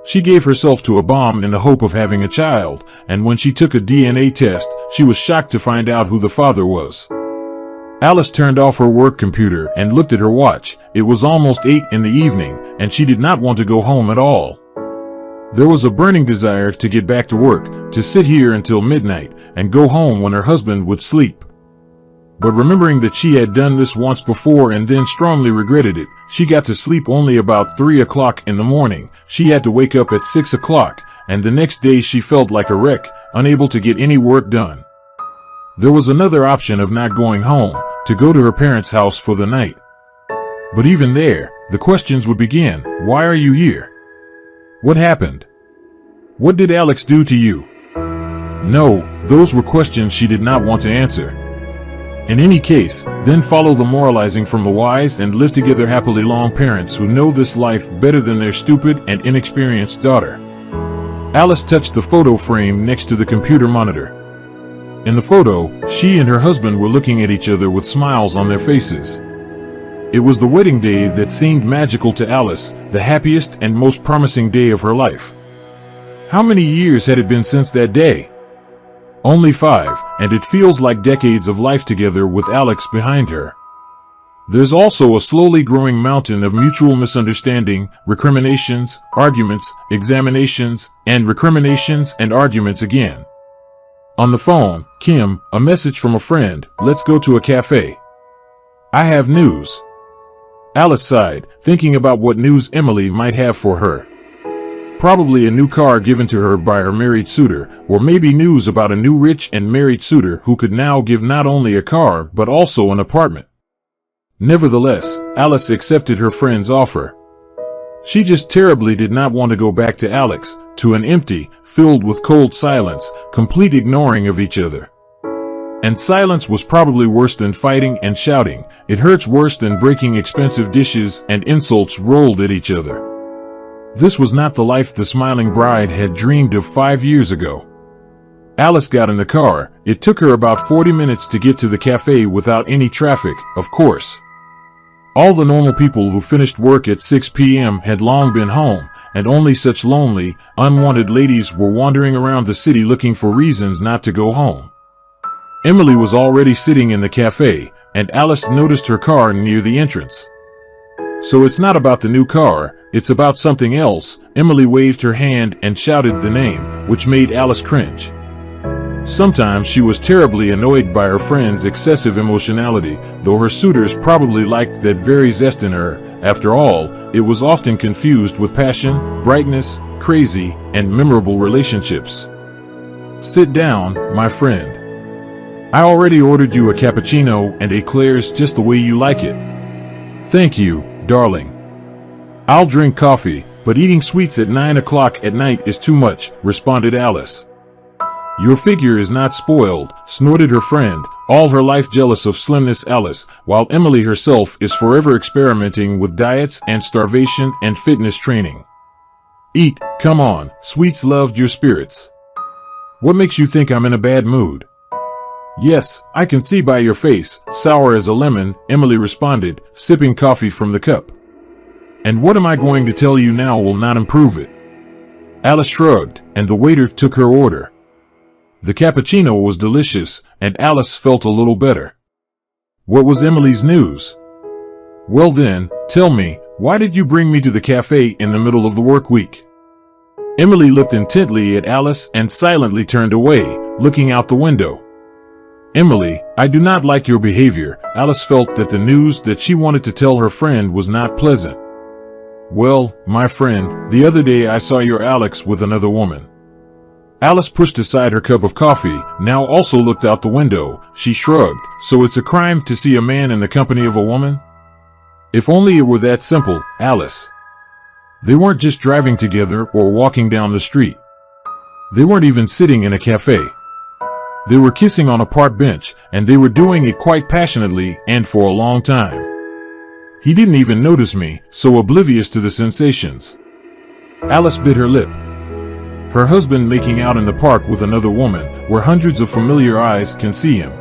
She gave herself to a bomb in the hope of having a child, and when she took a DNA test, she was shocked to find out who the father was. Alice turned off her work computer and looked at her watch. It was almost 8 in the evening, and she did not want to go home at all. There was a burning desire to get back to work, to sit here until midnight, and go home when her husband would sleep. But remembering that she had done this once before and then strongly regretted it, she got to sleep only about 3 o'clock in the morning. She had to wake up at 6 o'clock, and the next day she felt like a wreck, unable to get any work done. There was another option of not going home, to go to her parents' house for the night. But even there, the questions would begin. Why are you here? What happened? What did Alex do to you? No, those were questions she did not want to answer. In any case, then follow the moralizing from the wise and live together happily long parents who know this life better than their stupid and inexperienced daughter. Alice touched the photo frame next to the computer monitor. In the photo, she and her husband were looking at each other with smiles on their faces. It was the wedding day that seemed magical to Alice, the happiest and most promising day of her life. How many years had it been since that day? Only 5, and it feels like decades of life together with Alex behind her. There's also a slowly growing mountain of mutual misunderstanding, recriminations, arguments, examinations, and recriminations and arguments again. On the phone, Kim, a message from a friend, let's go to a cafe. I have news. Alice sighed, thinking about what news Emily might have for her. Probably a new car given to her by her married suitor, or maybe news about a new rich and married suitor who could now give not only a car but also an apartment. Nevertheless, Alice accepted her friend's offer. She just terribly did not want to go back to Alex, to an empty, filled with cold silence, complete ignoring of each other. And silence was probably worse than fighting and shouting. It hurts worse than breaking expensive dishes and insults rolled at each other. This was not the life the smiling bride had dreamed of 5 years ago. Alice got in the car. It took her about 40 minutes to get to the cafe without any traffic, of course. All the normal people who finished work at 6 p.m. had long been home, and only such lonely, unwanted ladies were wandering around the city looking for reasons not to go home. Emily was already sitting in the cafe, and Alice noticed her car near the entrance. So it's not about the new car, it's about something else. Emily waved her hand and shouted the name, which made Alice cringe. Sometimes she was terribly annoyed by her friend's excessive emotionality, though her suitors probably liked that very zest in her. After all, it was often confused with passion, brightness, crazy, and memorable relationships. Sit down, my friend. I already ordered you a cappuccino and eclairs just the way you like it. Thank you, darling. I'll drink coffee, but eating sweets at 9 o'clock at night is too much, responded Alice. Your figure is not spoiled, snorted her friend, all her life jealous of slimness Alice, while Emily herself is forever experimenting with diets and starvation and fitness training. Eat, come on, sweets loved your spirits. What makes you think I'm in a bad mood? Yes, I can see by your face, sour as a lemon, Emily responded, sipping coffee from the cup. And what am I going to tell you now will not improve it? Alice shrugged, and the waiter took her order. The cappuccino was delicious, and Alice felt a little better. What was Emily's news? Well then, tell me, why did you bring me to the cafe in the middle of the work week? Emily looked intently at Alice and silently turned away, looking out the window. Emily, I do not like your behavior. Alice felt that the news that she wanted to tell her friend was not pleasant. Well, my friend, the other day I saw your Alex with another woman. Alice pushed aside her cup of coffee, now also looked out the window. She shrugged. So it's a crime to see a man in the company of a woman? If only it were that simple, Alice. They weren't just driving together or walking down the street. They weren't even sitting in a cafe. They were kissing on a park bench, and they were doing it quite passionately and for a long time. He didn't even notice me, so oblivious to the sensations. Alice bit her lip. Her husband making out in the park with another woman, where hundreds of familiar eyes can see him.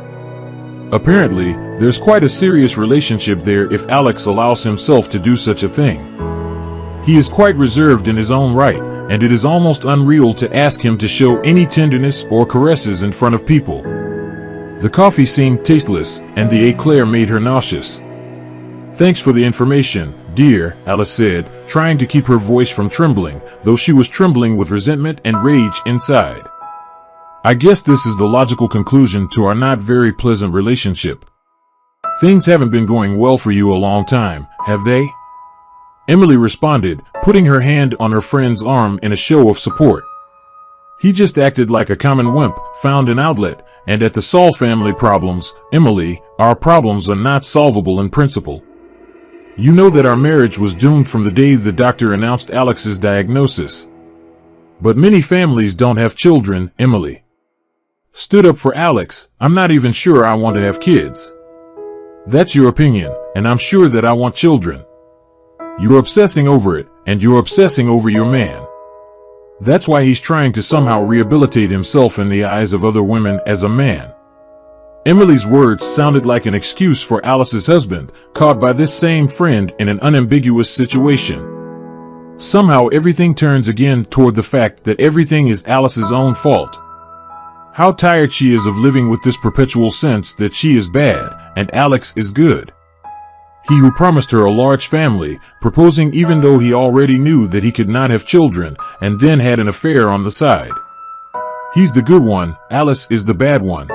Apparently, there's quite a serious relationship there if Alex allows himself to do such a thing. He is quite reserved in his own right, and it is almost unreal to ask him to show any tenderness or caresses in front of people. The coffee seemed tasteless, and the eclair made her nauseous. "Thanks for the information, dear," Alice said, trying to keep her voice from trembling, though she was trembling with resentment and rage inside. "I guess this is the logical conclusion to our not very pleasant relationship. Things haven't been going well for you a long time, have they?" Emily responded, putting her hand on her friend's arm in a show of support. "He just acted like a common wimp, found an outlet, and at the solve family problems, Emily, our problems are not solvable in principle. You know that our marriage was doomed from the day the doctor announced Alex's diagnosis. But many families don't have children," Emily stood up for Alex. "I'm not even sure I want to have kids." "That's your opinion, and I'm sure that I want children. You're obsessing over it, and you're obsessing over your man. That's why he's trying to somehow rehabilitate himself in the eyes of other women as a man." Emily's words sounded like an excuse for Alice's husband, caught by this same friend in an unambiguous situation. Somehow everything turns again toward the fact that everything is Alice's own fault. How tired she is of living with this perpetual sense that she is bad, and Alex is good. He who promised her a large family, proposing even though he already knew that he could not have children, and then had an affair on the side. He's the good one, Alice is the bad one.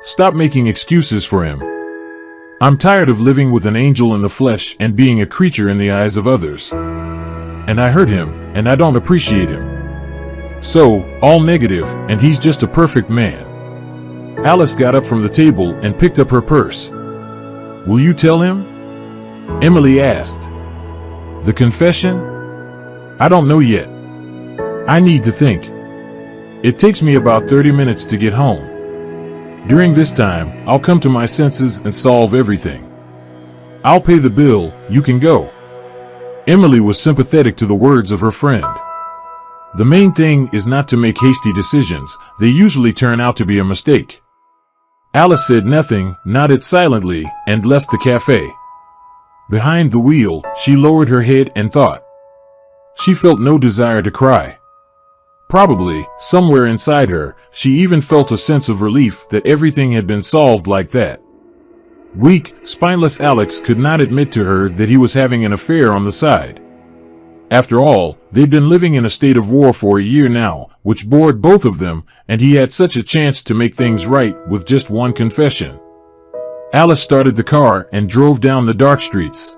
Stop making excuses for him. I'm tired of living with an angel in the flesh and being a creature in the eyes of others. And I hurt him, and I don't appreciate him. So, all negative, and he's just a perfect man. Alice got up from the table and picked up her purse. "Will you tell him?" Emily asked. "The confession? I don't know yet. I need to think. It takes me about 30 minutes to get home. During this time, I'll come to my senses and solve everything. I'll pay the bill, you can go." Emily was sympathetic to the words of her friend. The main thing is not to make hasty decisions, they usually turn out to be a mistake. Alice said nothing, nodded silently, and left the cafe. Behind the wheel, she lowered her head and thought. She felt no desire to cry. Probably, somewhere inside her, she even felt a sense of relief that everything had been solved like that. Weak, spineless Alex could not admit to her that he was having an affair on the side. After all, they'd been living in a state of war for a year now, which bored both of them, and he had such a chance to make things right with just one confession. Alice started the car and drove down the dark streets.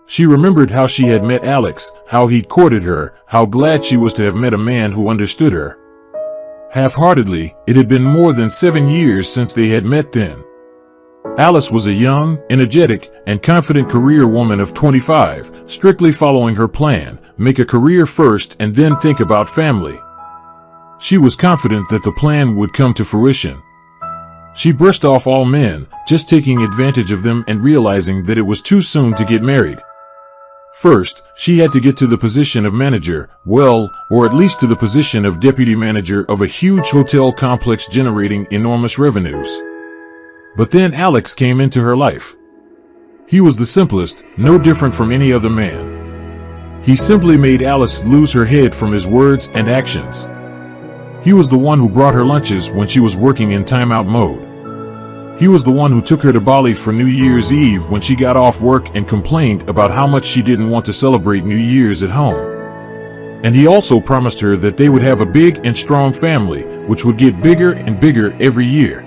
She remembered how she had met Alex, how he'd courted her, how glad she was to have met a man who understood her. Half-heartedly, it had been more than 7 years since they had met then. Alice was a young, energetic, and confident career woman of 25, strictly following her plan, make a career first and then think about family. She was confident that the plan would come to fruition. She brushed off all men, just taking advantage of them and realizing that it was too soon to get married. First, she had to get to the position of manager, well, or at least to the position of deputy manager of a huge hotel complex generating enormous revenues. But then Alex came into her life. He was the simplest, no different from any other man. He simply made Alice lose her head from his words and actions. He was the one who brought her lunches when she was working in timeout mode. He was the one who took her to Bali for New Year's Eve when she got off work and complained about how much she didn't want to celebrate New Year's at home. And he also promised her that they would have a big and strong family, which would get bigger and bigger every year.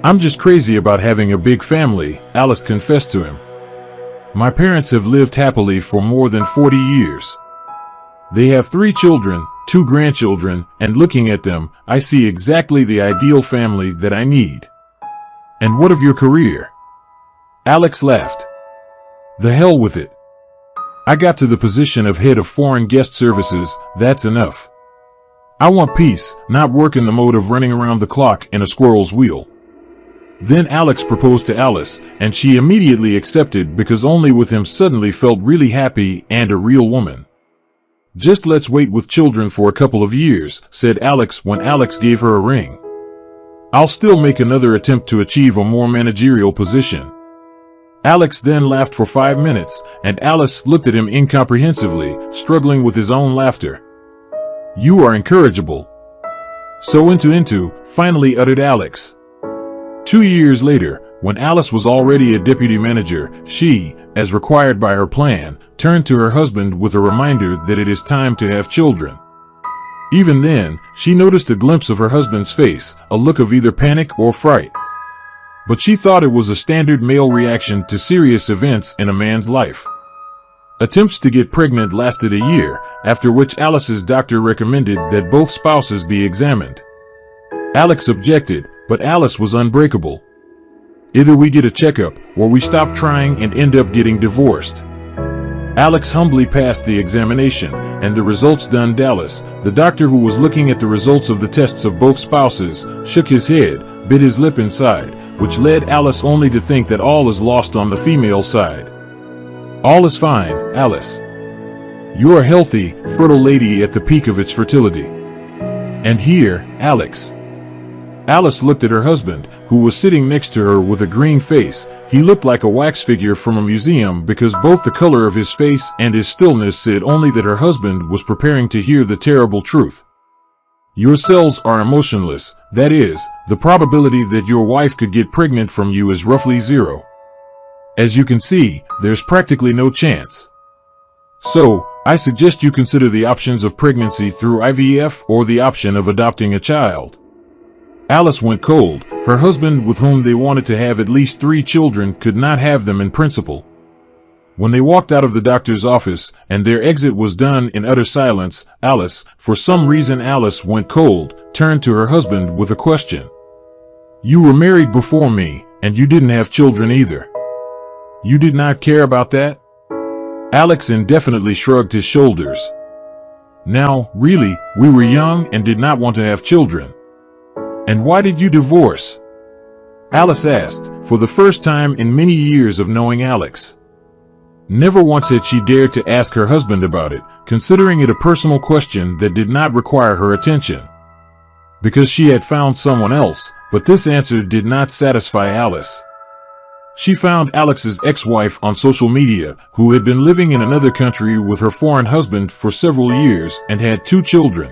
"I'm just crazy about having a big family," Alice confessed to him. "My parents have lived happily for more than 40 years. They have 3 children, 2 grandchildren, and looking at them, I see exactly the ideal family that I need." "And what of your career?" Alex laughed. "The hell with it. I got to the position of head of foreign guest services, that's enough. I want peace, not work in the mode of running around the clock in a squirrel's wheel." Then Alex proposed to Alice, and she immediately accepted because only with him suddenly felt really happy and a real woman. "Just let's wait with children for a couple of years," said Alex when Alex gave her a ring. "I'll still make another attempt to achieve a more managerial position." Alex then laughed for 5 minutes, and Alice looked at him incomprehensively, struggling with his own laughter. "You are incorrigible." "So into," finally uttered Alex. 2 years later, when Alice was already a deputy manager, she, as required by her plan, turned to her husband with a reminder that it is time to have children. Even then, she noticed a glimpse of her husband's face, a look of either panic or fright. But she thought it was a standard male reaction to serious events in a man's life. Attempts to get pregnant lasted a year, after which Alice's doctor recommended that both spouses be examined. Alex objected, but Alice was unbreakable. "Either we get a checkup, or we stop trying and end up getting divorced." Alex humbly passed the examination, and the results done. Dallas, the doctor who was looking at the results of the tests of both spouses, shook his head, bit his lip inside, which led Alice only to think that all is lost on the female side. "All is fine, Alice. You're a healthy, fertile lady at the peak of its fertility. And here, Alex." Alice looked at her husband, who was sitting next to her with a green face. He looked like a wax figure from a museum because both the color of his face and his stillness said only that her husband was preparing to hear the terrible truth. "Your cells are emotionless, that is, the probability that your wife could get pregnant from you is roughly 0. As you can see, there's practically no chance. So, I suggest you consider the options of pregnancy through IVF or the option of adopting a child." Alice went cold. Her husband, with whom they wanted to have at least 3 children, could not have them in principle. When they walked out of the doctor's office, and their exit was done in utter silence, Alice, for some reason Alice went cold, turned to her husband with a question. "You were married before me, and you didn't have children either. You did not care about that?" Alex indefinitely shrugged his shoulders. "Now, really, we were young and did not want to have children." "And why did you divorce?" Alice asked, for the first time in many years of knowing Alex. Never once had she dared to ask her husband about it, considering it a personal question that did not require her attention. Because she had found someone else, but this answer did not satisfy Alice. She found Alex's ex-wife on social media, who had been living in another country with her foreign husband for several years and had 2 children.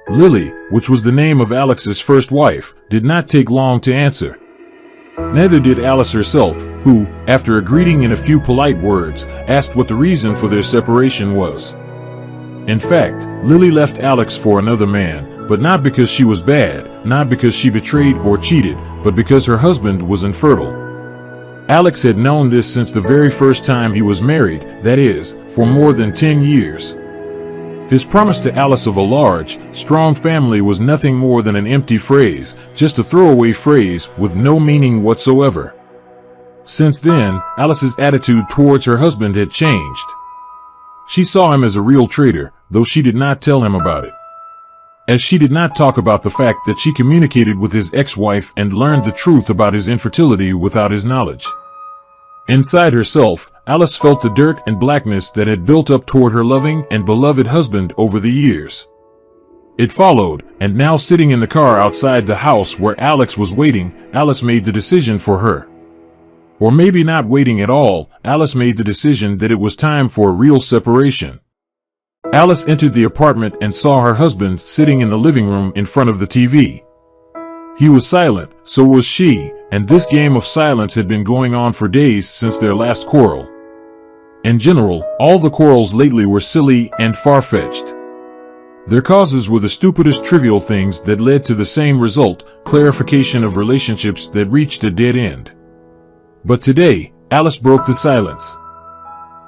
Lily, which was the name of Alex's first wife, did not take long to answer. Neither did Alice herself, who, after a greeting in a few polite words, asked what the reason for their separation was. In fact, Lily left Alex for another man, but not because she was bad, not because she betrayed or cheated, but because her husband was infertile. Alex had known this since the very first time he was married, that is, for more than 10 years. His promise to Alice of a large, strong family was nothing more than an empty phrase, just a throwaway phrase with no meaning whatsoever. Since then, Alice's attitude towards her husband had changed. She saw him as a real traitor, though she did not tell him about it. As she did not talk about the fact that she communicated with his ex-wife and learned the truth about his infertility without his knowledge. Inside herself, Alice felt the dirt and blackness that had built up toward her loving and beloved husband over the years. It followed, and now sitting in the car outside the house where Alex was waiting, Alice made the decision for her. Or maybe not waiting at all, Alice made the decision that it was time for a real separation. Alice entered the apartment and saw her husband sitting in the living room in front of the TV. He was silent, so was she, and this game of silence had been going on for days since their last quarrel. In general, all the quarrels lately were silly and far-fetched. Their causes were the stupidest trivial things that led to the same result, clarification of relationships that reached a dead end. But today, Alice broke the silence.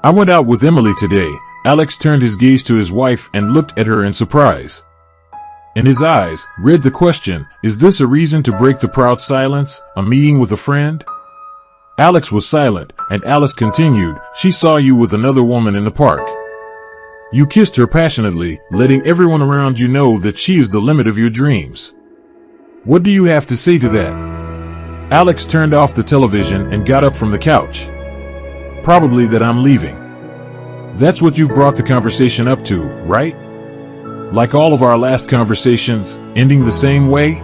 "I went out with Emily today." Alex turned his gaze to his wife and looked at her in surprise. In his eyes, read the question, is this a reason to break the proud silence, a meeting with a friend? Alex was silent, and Alice continued, "She saw you with another woman in the park. You kissed her passionately, letting everyone around you know that she is the limit of your dreams. What do you have to say to that?" Alex turned off the television and got up from the couch. "Probably that I'm leaving. That's what you've brought the conversation up to, right? Like all of our last conversations, ending the same way?"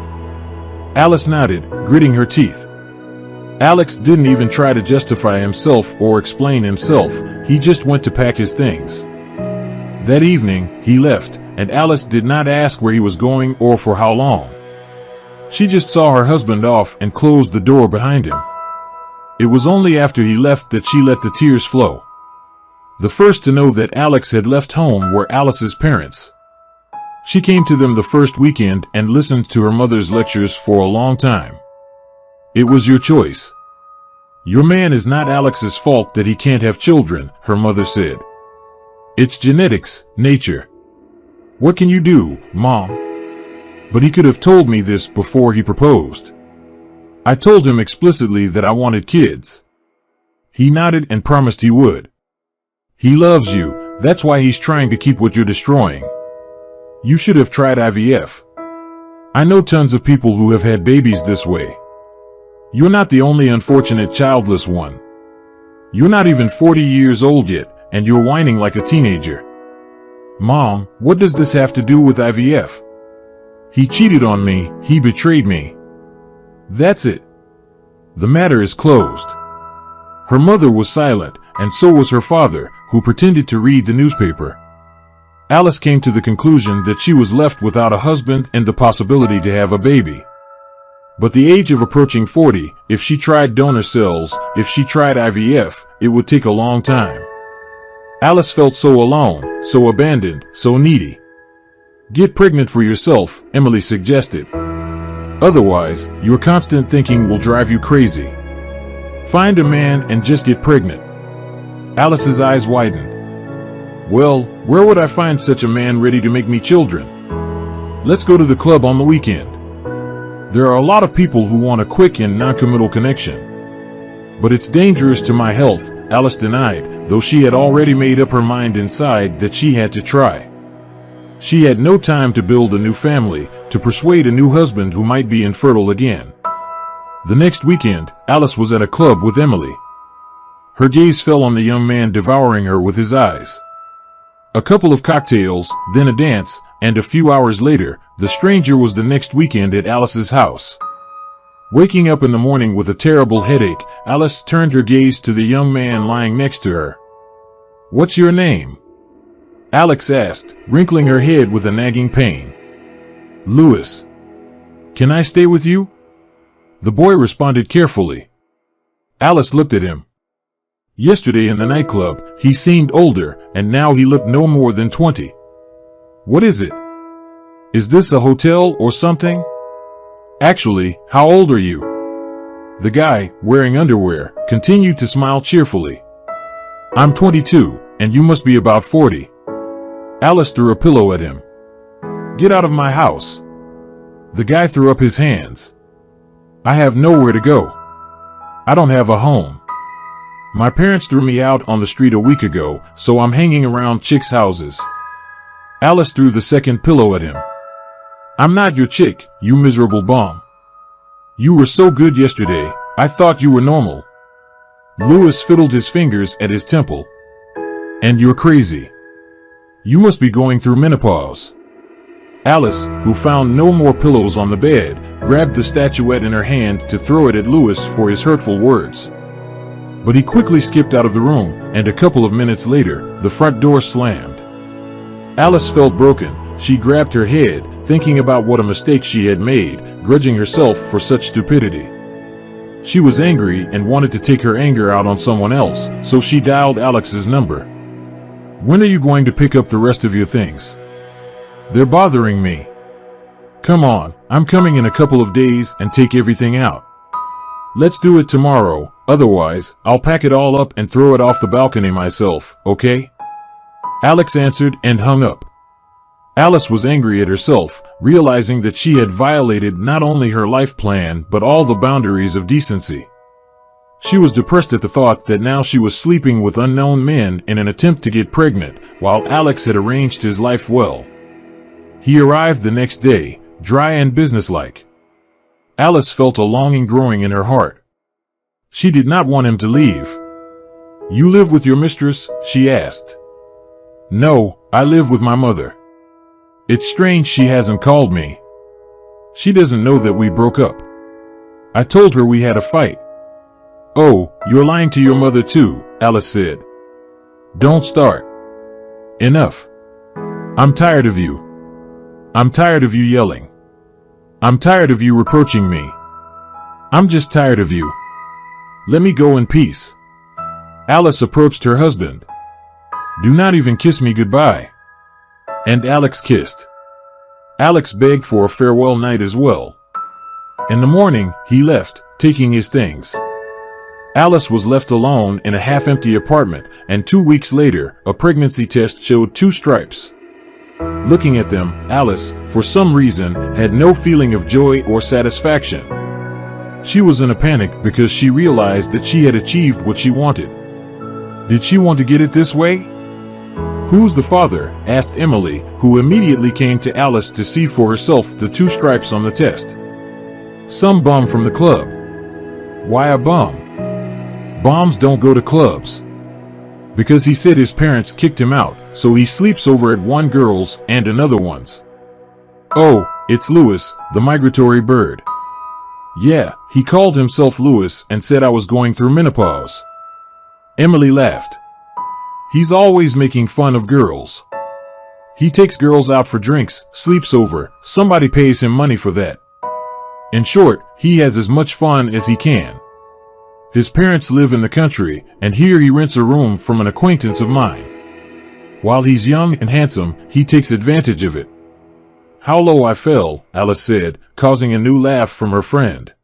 Alice nodded, gritting her teeth. Alex didn't even try to justify himself or explain himself, he just went to pack his things. That evening, he left, and Alice did not ask where he was going or for how long. She just saw her husband off and closed the door behind him. It was only after he left that she let the tears flow. The first to know that Alex had left home were Alice's parents. She came to them the first weekend and listened to her mother's lectures for a long time. It was your choice. Your man is not Alex's fault that he can't have children, her mother said. It's genetics, nature. What can you do, Mom? But he could have told me this before he proposed. I told him explicitly that I wanted kids. He nodded and promised he would. He loves you, that's why he's trying to keep what you're destroying. You should have tried IVF. I know tons of people who have had babies this way. You're not the only unfortunate childless one. You're not even 40 years old yet, and you're whining like a teenager. Mom, what does this have to do with IVF? He cheated on me, he betrayed me. That's it. The matter is closed. Her mother was silent, and so was her father, who pretended to read the newspaper. Alice came to the conclusion that she was left without a husband and the possibility to have a baby. But the age of approaching 40, if she tried donor cells, if she tried IVF, it would take a long time. Alice felt so alone, so abandoned, so needy. Get pregnant for yourself, Emily suggested. Otherwise, your constant thinking will drive you crazy. Find a man and just get pregnant. Alice's eyes widened. Well, where would I find such a man ready to make me children? Let's go to the club on the weekend. There are a lot of people who want a quick and non-committal connection. But it's dangerous to my health, Alice denied, though she had already made up her mind inside that she had to try. She had no time to build a new family, to persuade a new husband who might be infertile again. The next weekend, Alice was at a club with Emily. Her gaze fell on the young man devouring her with his eyes. A couple of cocktails, then a dance, and a few hours later, the stranger was the next weekend at Alice's house. Waking up in the morning with a terrible headache, Alice turned her gaze to the young man lying next to her. What's your name? Alex asked, wrinkling her head with a nagging pain. Louis. Can I stay with you? The boy responded carefully. Alice looked at him. Yesterday in the nightclub, he seemed older, and now he looked no more than 20. What is it? Is this a hotel or something? Actually, how old are you? The guy, wearing underwear, continued to smile cheerfully. I'm 22, and you must be about 40. Alice threw a pillow at him. Get out of my house. The guy threw up his hands. I have nowhere to go. I don't have a home. My parents threw me out on the street a week ago, so I'm hanging around chicks' houses. Alice threw the second pillow at him. I'm not your chick, you miserable bum. You were so good yesterday, I thought you were normal. Louis fiddled his fingers at his temple. And you're crazy. You must be going through menopause. Alice, who found no more pillows on the bed, grabbed the statuette in her hand to throw it at Louis for his hurtful words. But he quickly skipped out of the room, and a couple of minutes later, the front door slammed. Alice felt broken. She grabbed her head, thinking about what a mistake she had made, grudging herself for such stupidity. She was angry and wanted to take her anger out on someone else, so she dialed Alex's number. When are you going to pick up the rest of your things? They're bothering me. Come on, I'm coming in a couple of days and take everything out. Let's do it tomorrow, otherwise, I'll pack it all up and throw it off the balcony myself, okay? Alex answered and hung up. Alice was angry at herself, realizing that she had violated not only her life plan but all the boundaries of decency. She was depressed at the thought that now she was sleeping with unknown men in an attempt to get pregnant, while Alex had arranged his life well. He arrived the next day, dry and businesslike. Alice felt a longing growing in her heart. She did not want him to leave. You live with your mistress? She asked. No, I live with my mother. It's strange she hasn't called me. She doesn't know that we broke up. I told her we had a fight. Oh, you're lying to your mother too, Alice said. Don't start. Enough. I'm tired of you. I'm tired of you yelling. I'm tired of you reproaching me. I'm just tired of you. Let me go in peace. Alice approached her husband. Do not even kiss me goodbye. And Alex kissed. Alex begged for a farewell night as well. In the morning, he left, taking his things. Alice was left alone in a half-empty apartment, and 2 weeks later, a pregnancy test showed 2 stripes. Looking at them, Alice, for some reason, had no feeling of joy or satisfaction. She was in a panic because she realized that she had achieved what she wanted. Did she want to get it this way? Who's the father? Asked Emily, who immediately came to Alice to see for herself the 2 stripes on the test. Some bum from the club. Why a bum? Bums don't go to clubs. Because he said his parents kicked him out, so he sleeps over at one girl's and another one's. Oh, it's Louis, the migratory bird. Yeah, he called himself Louis and said I was going through menopause. Emily laughed. He's always making fun of girls. He takes girls out for drinks, sleeps over, somebody pays him money for that. In short, he has as much fun as he can. His parents live in the country, and here he rents a room from an acquaintance of mine. While he's young and handsome, he takes advantage of it. How low I fell, Alice said, causing a new laugh from her friend.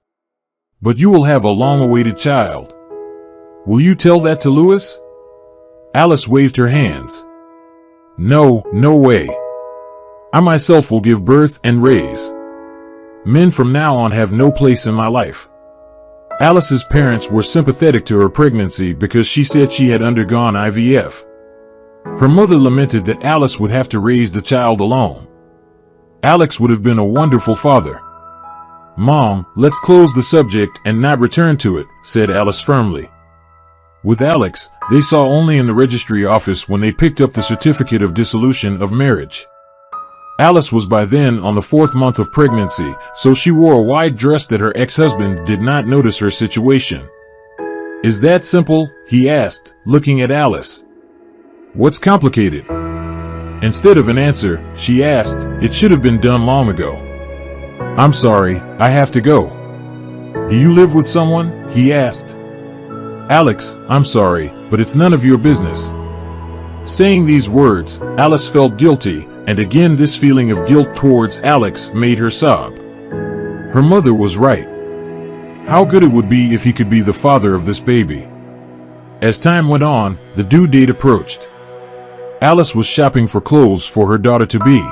But you will have a long-awaited child. Will you tell that to Louis? Alice waved her hands. No, no way. I myself will give birth and raise. Men from now on have no place in my life. Alice's parents were sympathetic to her pregnancy because she said she had undergone IVF. Her mother lamented that Alice would have to raise the child alone. Alex would have been a wonderful father. Mom, let's close the subject and not return to it, said Alice firmly. With Alex, they saw only in the registry office when they picked up the certificate of dissolution of marriage. Alice was by then on the 4th month of pregnancy, so she wore a wide dress that her ex-husband did not notice her situation. Is that simple? He asked, looking at Alice. What's complicated? Instead of an answer, she asked, it should have been done long ago. I'm sorry, I have to go. Do you live with someone? He asked. Alex, I'm sorry, but it's none of your business. Saying these words, Alice felt guilty, and again this feeling of guilt towards Alex made her sob. Her mother was right. How good it would be if he could be the father of this baby. As time went on, the due date approached. Alice was shopping for clothes for her daughter-to-be.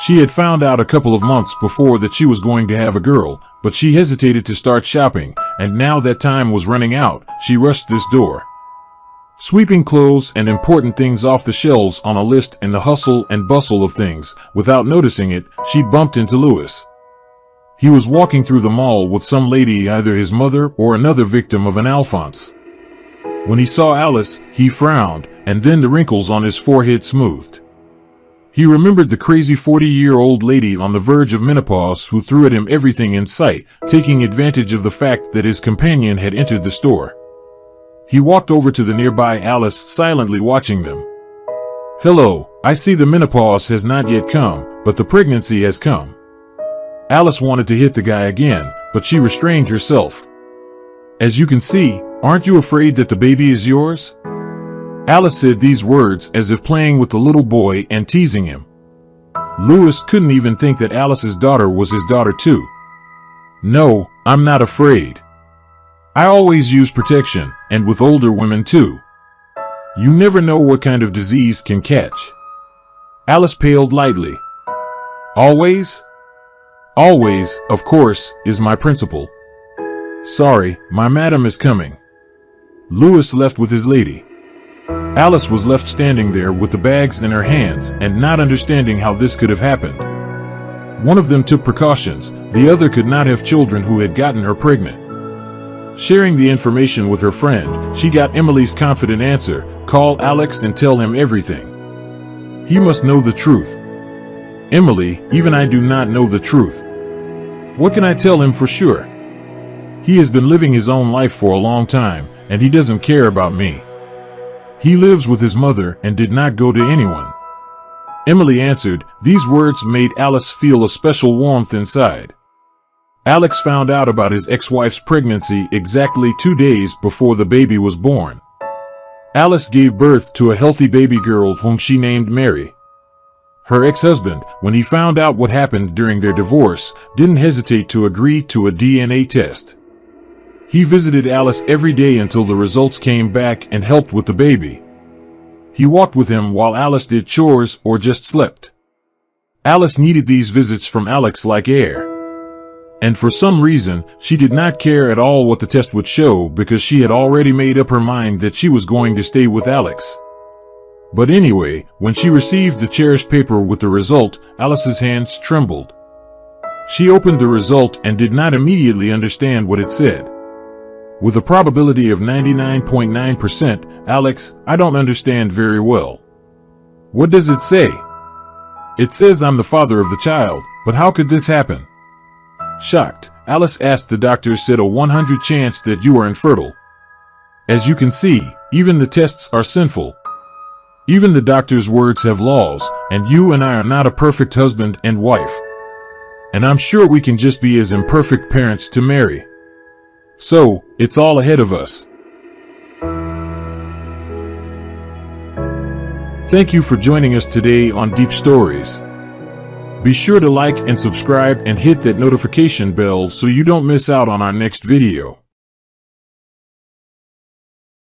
She had found out a couple of months before that she was going to have a girl, but she hesitated to start shopping, and now that time was running out, she rushed this door. Sweeping clothes and important things off the shelves on a list in the hustle and bustle of things, without noticing it, she bumped into Louis. He was walking through the mall with some lady, either his mother or another victim of an Alphonse. When he saw Alice, he frowned, and then the wrinkles on his forehead smoothed. He remembered the crazy 40-year-old lady on the verge of menopause who threw at him everything in sight, taking advantage of the fact that his companion had entered the store. He walked over to the nearby Alice, silently watching them. Hello, I see the menopause has not yet come, but the pregnancy has come. Alice wanted to hit the guy again, but she restrained herself. As you can see, aren't you afraid that the baby is yours? Alice said these words as if playing with the little boy and teasing him. Louis couldn't even think that Alice's daughter was his daughter too. No, I'm not afraid. I always use protection, and with older women too. You never know what kind of disease can catch. Alice paled lightly. Always? Always, of course, is my principle. Sorry, my madam is coming. Louis left with his lady. Alice was left standing there with the bags in her hands and not understanding how this could have happened. One of them took precautions, the other could not have children who had gotten her pregnant. Sharing the information with her friend, she got Emily's confident answer, call Alex and tell him everything. He must know the truth. Emily, even I do not know the truth. What can I tell him for sure? He has been living his own life for a long time, and he doesn't care about me. He lives with his mother and did not go to anyone." Emily answered. These words made Alice feel a special warmth inside. Alex found out about his ex-wife's pregnancy exactly 2 days before the baby was born. Alice gave birth to a healthy baby girl whom she named Mary. Her ex-husband, when he found out what happened during their divorce, didn't hesitate to agree to a DNA test. He visited Alice every day until the results came back and helped with the baby. He walked with him while Alice did chores or just slept. Alice needed these visits from Alex like air. And for some reason, she did not care at all what the test would show because she had already made up her mind that she was going to stay with Alex. But anyway, when she received the cherished paper with the result, Alice's hands trembled. She opened the result and did not immediately understand what it said. With a probability of 99.9%, "Alex, I don't understand very well. What does it say?" "It says I'm the father of the child, but how could this happen?" Shocked, Alice asked the doctor said a 100 chance that you are infertile. As you can see, even the tests are sinful. Even the doctor's words have laws, and you and I are not a perfect husband and wife. And I'm sure we can just be as imperfect parents to Mary. So, it's all ahead of us. Thank you for joining us today on Deep Stories. Be sure to like and subscribe and hit that notification bell so you don't miss out on our next video.